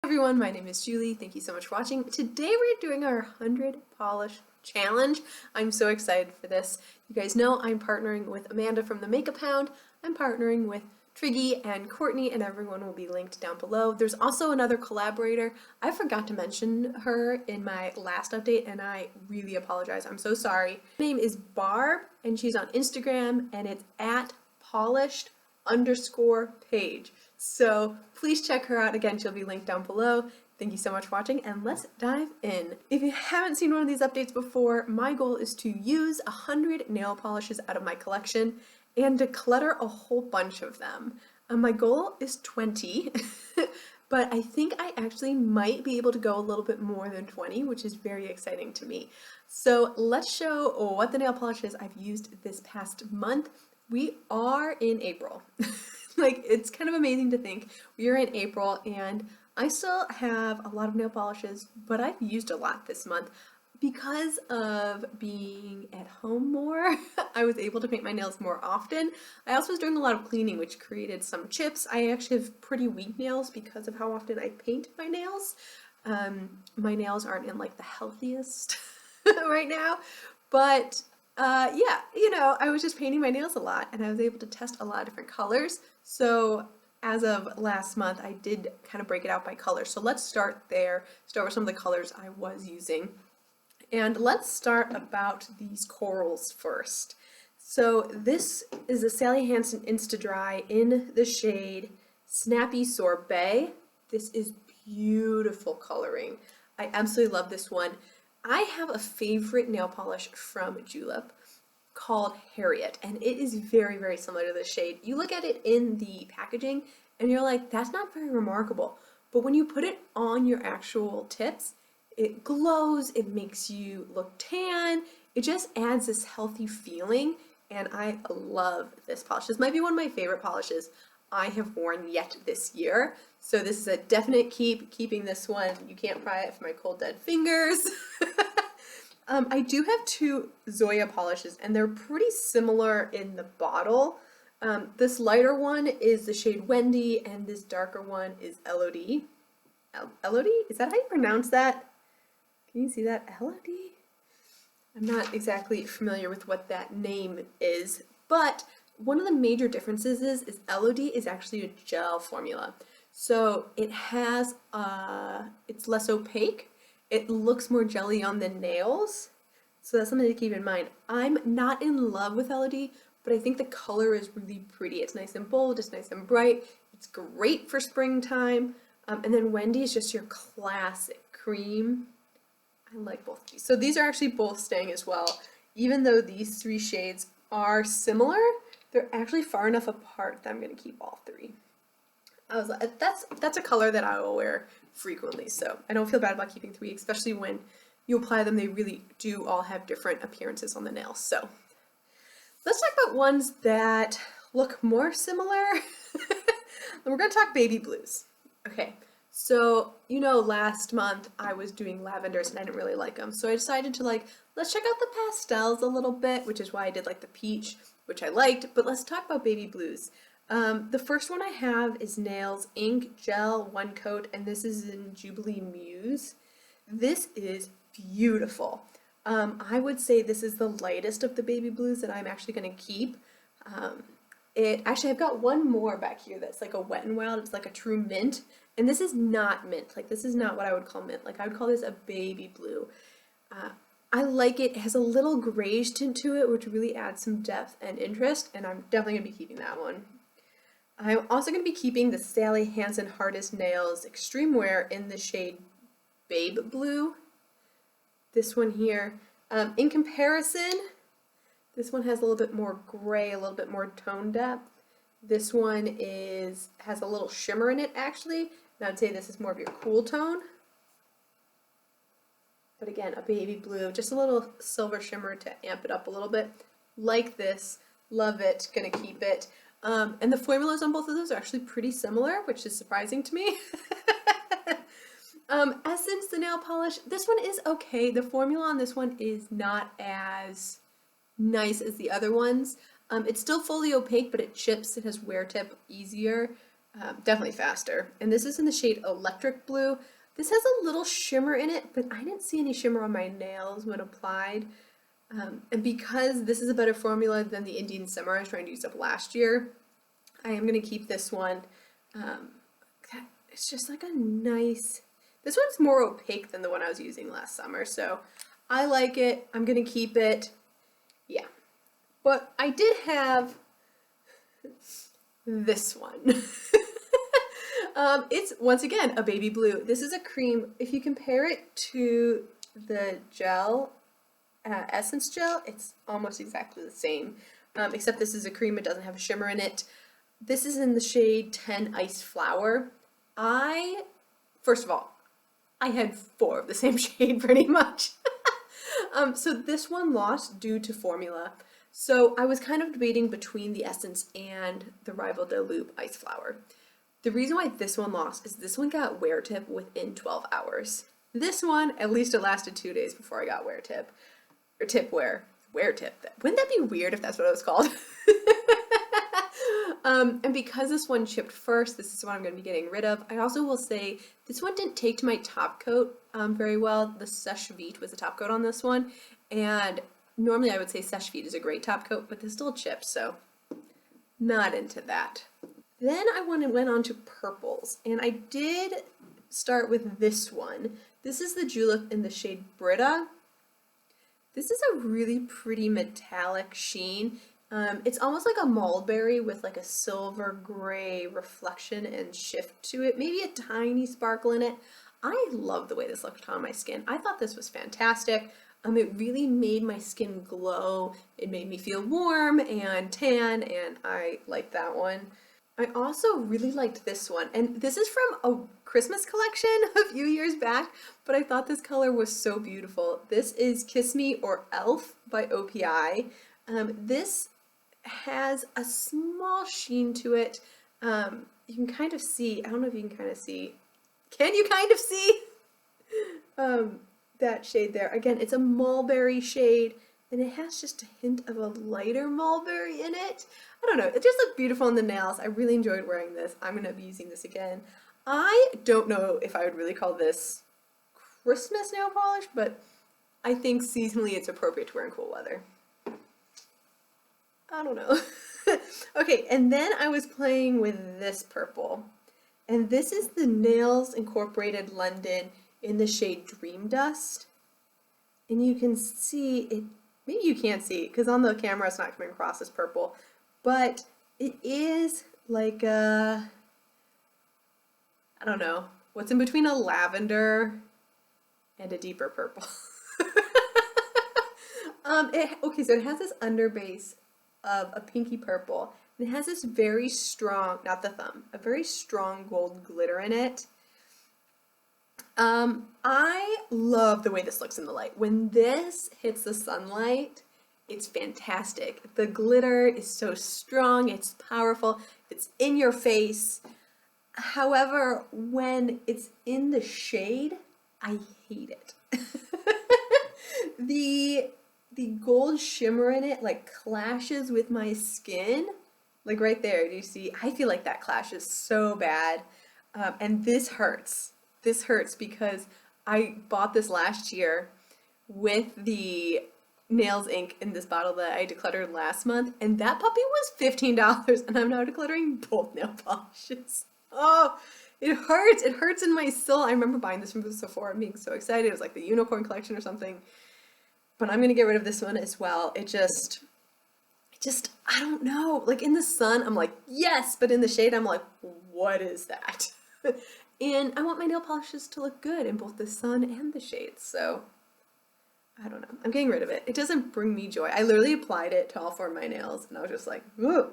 Everyone, my name is Julie. Thank you so much for watching. Today we're doing our 100 polish challenge. I'm so excited for this. You guys know I'm partnering with Amanda from the Makeup Hound. I'm partnering with Triggy and Courtney, and everyone will be linked down below. There's also another collaborator. I forgot to mention her in my last update, and I really apologize. I'm so sorry. Her name is Barb, and she's on Instagram, and it's at polished_page. So please check her out. Again, she'll be linked down below. Thank you so much for watching, and let's dive in. If you haven't seen one of these updates before, my goal is to use 100 nail polishes out of my collection and declutter a whole bunch of them. My goal is 20, but I think I actually might be able to go a little bit more than 20, which is very exciting to me. So let's show what the nail polishes I've used this past month. We are in April. Like, it's kind of amazing to think we are in April and I still have a lot of nail polishes, but I've used a lot this month. Because of being at home more, I was able to paint my nails more often. I also was doing a lot of cleaning, which created some chips. I actually have pretty weak nails because of how often I paint my nails. My nails aren't in like the healthiest right now, but yeah, you know, I was just painting my nails a lot and I was able to test a lot of different colors. So as of last month, I did kind of break it out by color. So let's start there, start with some of the colors I was using. And let's start about these corals first. So this is a Sally Hansen Insta-Dry in the shade Snappy Sorbet. This is beautiful coloring. I absolutely love this one. I have a favorite nail polish from Julep called Harriet, and it is very, very similar to this shade. You look at it in the packaging and you're like, that's not very remarkable. But when you put it on your actual tips, it glows, it makes you look tan, it just adds this healthy feeling, and I love this polish. This might be one of my favorite polishes I have worn yet this year. So this is a definite keeping this one. You can't pry it from my cold dead fingers. I do have two Zoya polishes and they're pretty similar in the bottle. This lighter one is the shade Wendy and this darker one is Elodie. Elodie? Is that how you pronounce that? Can you see that? Elodie? I'm not exactly familiar with what that name is, but one of the major differences is Elodie is actually a gel formula. So it has, it's less opaque. It looks more jelly on the nails. So that's something to keep in mind. I'm not in love with Elodie, but I think the color is really pretty. It's nice and bold, it's nice and bright. It's great for springtime. And then Wendy is just your classic cream. I like both of these. So these are actually both staying as well. Even though these three shades are similar, they're actually far enough apart that I'm going to keep all three. I was like, that's a color that I will wear frequently, so I don't feel bad about keeping three, especially when you apply them. They really do all have different appearances on the nails. So let's talk about ones that look more similar. And we're going to talk baby blues. Okay. So, you know, last month I was doing lavenders and I didn't really like them. So I decided to let's check out the pastels a little bit, which is why I did like the peach, which I liked, but let's talk about baby blues. The first one I have is Nails Ink Gel One Coat, and this is in Jubilee Muse. This is beautiful. I would say this is the lightest of the baby blues that I'm actually going to keep. Actually, I've got one more back here that's like a Wet n Wild. It's like a true mint. And this is not mint. Like, this is not what I would call mint. Like, I would call this a baby blue. I like it. It has a little grayish tint to it, which really adds some depth and interest. And I'm definitely going to be keeping that one. I'm also going to be keeping the Sally Hansen Hardest Nails Extreme Wear in the shade Babe Blue. This one here. In comparison, this one has a little bit more gray, a little bit more tone depth. This one has a little shimmer in it, actually. And I'd say this is more of your cool tone. But again, a baby blue, just a little silver shimmer to amp it up a little bit. Like this, love it, gonna keep it. And the formulas on both of those are actually pretty similar, which is surprising to me. Essence, the nail polish, this one is okay. The formula on this one is not as nice as the other ones. It's still fully opaque, but it chips. It has wear tip easier. definitely faster. And this is in the shade Electric Blue. This has a little shimmer in it, but I didn't see any shimmer on my nails when applied. And because this is a better formula than the Indian Summer I was trying to use up last year, I am going to keep this one. It's just like a nice, this one's more opaque than the one I was using last summer, so I like it. I'm going to keep it. Yeah. But I did have this one. It's, once again, a baby blue. This is a cream. If you compare it to the gel, Essence Gel, it's almost exactly the same, except this is a cream. It doesn't have a shimmer in it. This is in the shade 10 Ice Flower. First of all, I had 4 of the same shade pretty much. So this one lost due to formula. So I was kind of debating between the Essence and the Rival de Loop Ice Flower. The reason why this one lost is this one got wear tip within 12 hours. This one, at least it lasted 2 days before I got wear tip. Or tip wear. Wear tip. Wouldn't that be weird if that's what it was called? And because this one chipped first, this is what I'm going to be getting rid of. I also will say this one didn't take to my top coat very well. The Seche Vite was the top coat on this one, and normally I would say Seche Vite is a great top coat, but this still chips, so not into that. Then I went on to purples, and I did start with this one. This is the Julep in the shade Brita. This is a really pretty metallic sheen. It's almost like a mulberry with like a silver gray reflection and shift to it, maybe a tiny sparkle in it. I love the way this looked on my skin. I thought this was fantastic. It really made my skin glow. It made me feel warm and tan, and I liked that one. I also really liked this one, and this is from a Christmas collection a few years back, but I thought this color was so beautiful. This is Kiss Me or Elf by OPI. This has a small sheen to it. You can kind of see, I don't know if you can kind of see, can you kind of see that shade there? Again, it's a mulberry shade, and it has just a hint of a lighter mulberry in it. I don't know, it just looked beautiful on the nails. I really enjoyed wearing this. I'm going to be using this again. I don't know if I would really call this Christmas nail polish, but I think seasonally it's appropriate to wear in cool weather. I don't know. Okay, and then I was playing with this purple. And this is the Nails Incorporated London in the shade Dream Dust. And you can see it, maybe you can't see it because on the camera it's not coming across as purple, but it is like a, I don't know, what's in between a lavender and a deeper purple. Okay, so it has this underbase of a pinky purple, and it has this very strong, not the thumb, a very strong gold glitter in it. I love the way this looks in the light. When this hits the sunlight, it's fantastic. The glitter is so strong, it's powerful, it's in your face. However, when it's in the shade, I hate it. The gold shimmer in it like clashes with my skin, like right there. Do you see? I feel like that clashes so bad, and this hurts. This hurts because I bought this last year with the nails ink in this bottle that I decluttered last month, and that puppy was $15, and I'm now decluttering both nail polishes. Oh, it hurts. It hurts in my soul. I remember buying this from Sephora and being so excited. It was like the unicorn collection or something. But I'm going to get rid of this one as well. It just, I don't know. Like in the sun, I'm like, yes. But in the shade, I'm like, what is that? And I want my nail polishes to look good in both the sun and the shades. So I don't know. I'm getting rid of it. It doesn't bring me joy. I literally applied it to all 4 of my nails. And I was just like, ooh,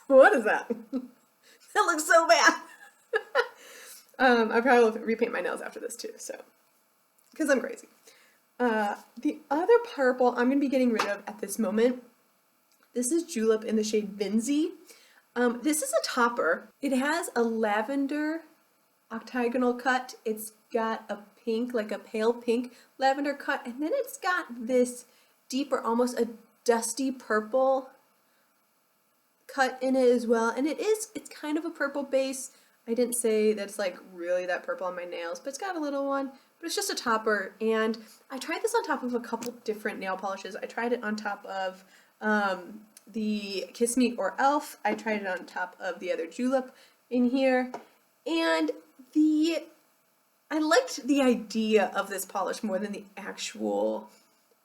what is that? That looks so bad. I probably will repaint my nails after this too. So, because I'm crazy. The other purple I'm going to be getting rid of at this moment, this is Julep in the shade Finzi. This is a topper. It has a lavender octagonal cut. It's got a pink, like a pale pink lavender cut, and then it's got this deeper, almost a dusty purple cut in it as well, and it's kind of a purple base. I didn't say that it's like really that purple on my nails, but it's got a little one. But it's just a topper, and I tried this on top of a couple different nail polishes. I tried it on top of the Kiss Me or Elf. I tried it on top of the other julep in here, and I liked the idea of this polish more than the actual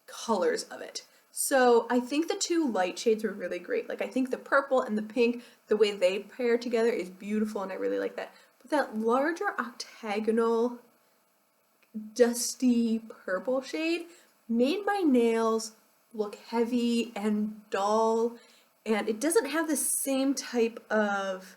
colors of it. So I think the two light shades were really great. Like I think the purple and the pink, the way they pair together is beautiful, and I really like that. But that larger octagonal dusty purple shade made my nails look heavy and dull, and it doesn't have the same type of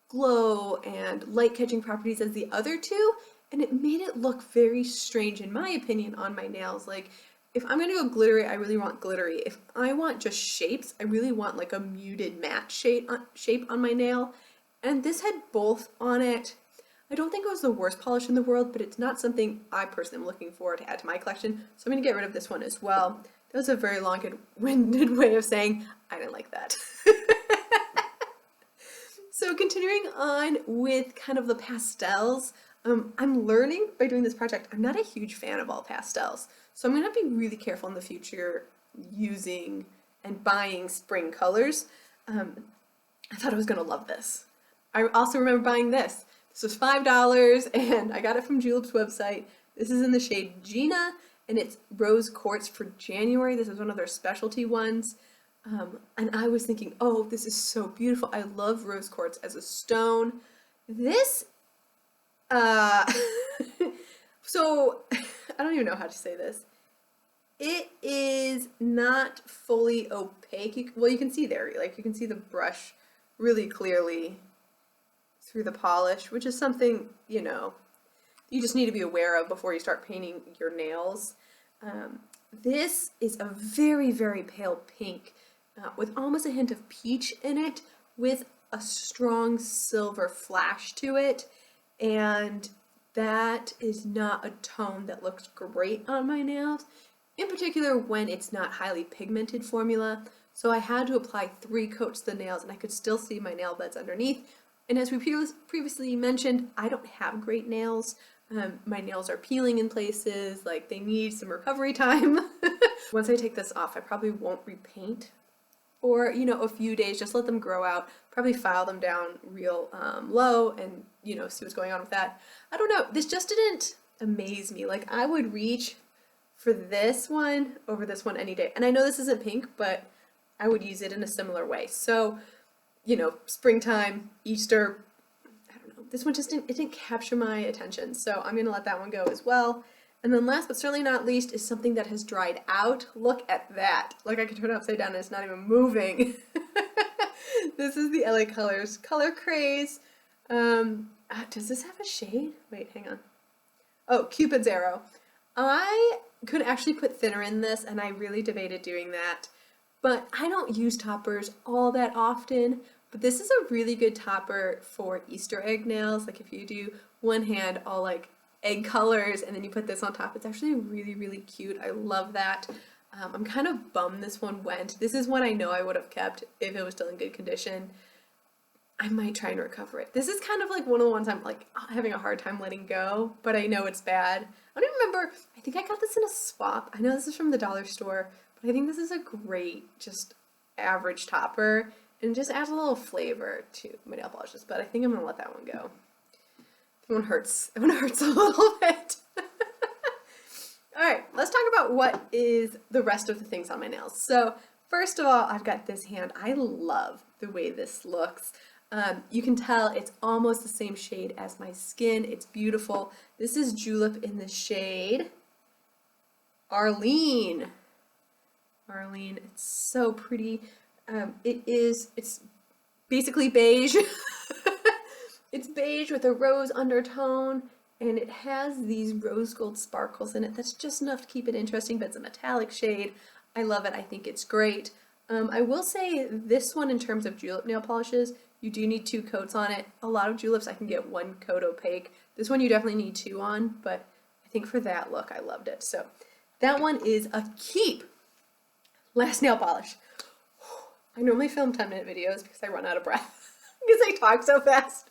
glow and light catching properties as the other two, and it made it look very strange in my opinion on my nails. Like if I'm gonna go glittery, I really want glittery. If I want just shapes, I really want like a muted matte shape on my nail, and this had both on it. I don't think it was the worst polish in the world, but it's not something I personally am looking for to add to my collection, so I'm going to get rid of this one as well. That was a very long-winded way of saying I didn't like that. So continuing on with kind of the pastels, I'm learning by doing this project, I'm not a huge fan of all pastels, so I'm going to be really careful in the future using and buying spring colors. I thought I was going to love this. I also remember buying this. This was $5, and I got it from Julep's website. This is in the shade Gina, and it's Rose Quartz for January. This is one of their specialty ones. And I was thinking, oh, this is so beautiful. I love rose quartz as a stone. This, so I don't even know how to say this. It is not fully opaque. Well, you can see there, like you can see the brush really clearly through the polish, which is something, you know, you just need to be aware of before you start painting your nails. This is a very, very pale pink with almost a hint of peach in it, with a strong silver flash to it, and that is not a tone that looks great on my nails, in particular when it's not highly pigmented formula. So I had to apply 3 coats to the nails, and I could still see my nail beds underneath. And as we previously mentioned, I don't have great nails. My nails are peeling in places, like they need some recovery time. Once I take this off, I probably won't repaint for, you know, a few days, just let them grow out, probably file them down real low and, you know, see what's going on with that. I don't know, this just didn't amaze me. Like I would reach for this one over this one any day. And I know this isn't pink, but I would use it in a similar way. So, you know, springtime, Easter, I don't know, this one just didn't capture my attention, so I'm gonna let that one go as well. And then last but certainly not least is something that has dried out. Look at that. Like I can turn it upside down and it's not even moving. This is the LA Colors Color Craze. Does this have a shade? Wait, hang on. Oh, Cupid's Arrow. I could actually put thinner in this, and I really debated doing that, but I don't use toppers all that often. But this is a really good topper for Easter egg nails. Like if you do one hand all like egg colors and then you put this on top, it's actually really, really cute. I love that. I'm kind of bummed this one went. This is one I know I would have kept if it was still in good condition. I might try and recover it. This is kind of like one of the ones I'm like having a hard time letting go, but I know it's bad. I don't even remember, I think I got this in a swap. I know this is from the dollar store, but I think this is a great, just average topper. And just adds a little flavor to my nail polishes, but I think I'm gonna let that one go. That one hurts. That one hurts a little bit. Alright, let's talk about what is the rest of the things on my nails. So, first of all, I've got this hand. I love the way this looks. You can tell it's almost the same shade as my skin. It's beautiful. This is Julep in the shade Arlene. Arlene, it's so pretty. It's basically beige. It's beige with a rose undertone, and it has these rose gold sparkles in it. That's just enough to keep it interesting, but it's a metallic shade. I love it. I think it's great. I will say this one, in terms of julep nail polishes, you do need 2 coats on it. A lot of juleps I can get 1 coat opaque. This one you definitely need 2 on, but I think for that look I loved it. So that one is a keep. Last nail polish. I normally film 10-minute videos because I run out of breath because I talk so fast.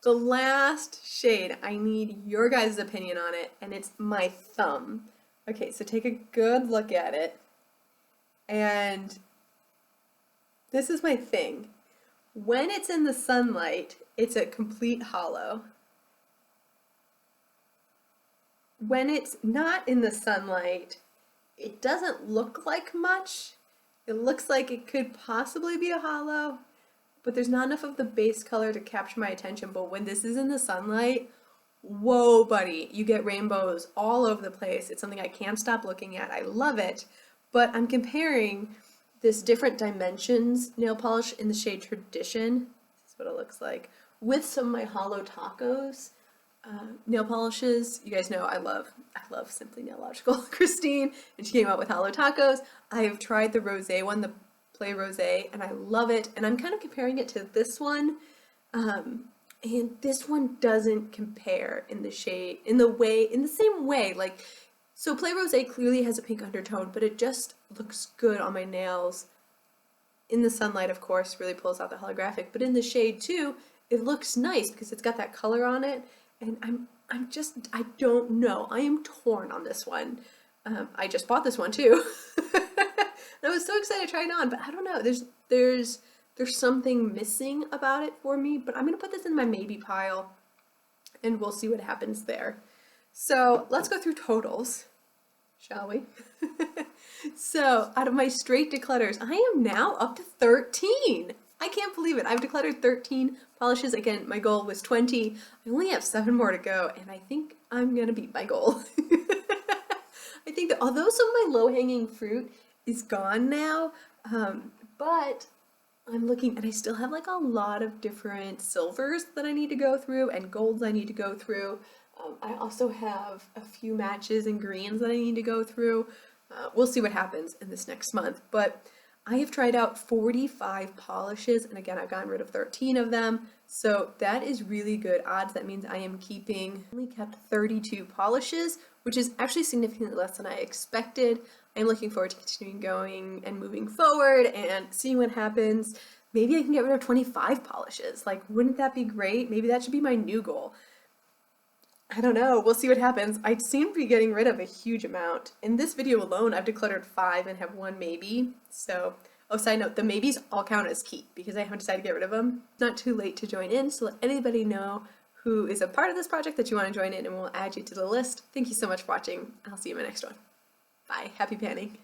The last shade, I need your guys' opinion on it, and it's my thumb. Okay, so take a good look at it. And this is my thing. When it's in the sunlight, it's a complete hollow. When it's not in the sunlight, it doesn't look like much. It looks like it could possibly be a hollow, but there's not enough of the base color to capture my attention. But when this is in the sunlight, whoa, buddy, you get rainbows all over the place. It's something I can't stop looking at. I love it. But I'm comparing this different dimensions nail polish in the shade Tradition. This is what it looks like. With some of my Hollow Tacos nail polishes. You guys know I love Simply Nailogical Christine, and she came out with Hollow Tacos. I have tried the rosé one, the Play Rosé, and I love it. And I'm kind of comparing it to this one, and this one doesn't compare in the shade, in the same way. Like, so Play Rosé clearly has a pink undertone, but it just looks good on my nails. In the sunlight, of course, really pulls out the holographic, but in the shade too, it looks nice because it's got that color on it. And I don't know. I am torn on this one. I just bought this one too. And I was so excited to try it on, but I don't know. There's something missing about it for me, but I'm gonna put this in my maybe pile and we'll see what happens there. So let's go through totals, shall we? So out of my straight declutters, I am now up to 13. I can't believe it. I've decluttered 13 polishes. Again, my goal was 20. I only have 7 more to go, and I think I'm gonna beat my goal. I think that although some of my low-hanging fruit is gone now, but I'm looking, and I still have like a lot of different silvers that I need to go through and golds I need to go through. I also have a few matches and greens that I need to go through. We'll see what happens in this next month, but I have tried out 45 polishes, and again, I've gotten rid of 13 of them, so that is really good odds. That means I am only kept 32 polishes, which is actually significantly less than I expected. I'm looking forward to continuing going and moving forward and seeing what happens. Maybe I can get rid of 25 polishes. Like, wouldn't that be great? Maybe that should be my new goal. I don't know. We'll see what happens. I seem to be getting rid of a huge amount. In this video alone, I've decluttered 5 and have 1 maybe. So, oh, side note, the maybes all count as keep because I haven't decided to get rid of them. It's not too late to join in, so let anybody know who is a part of this project that you want to join in, and we'll add you to the list. Thank you so much for watching. I'll see you in my next one. Bye. Happy panning.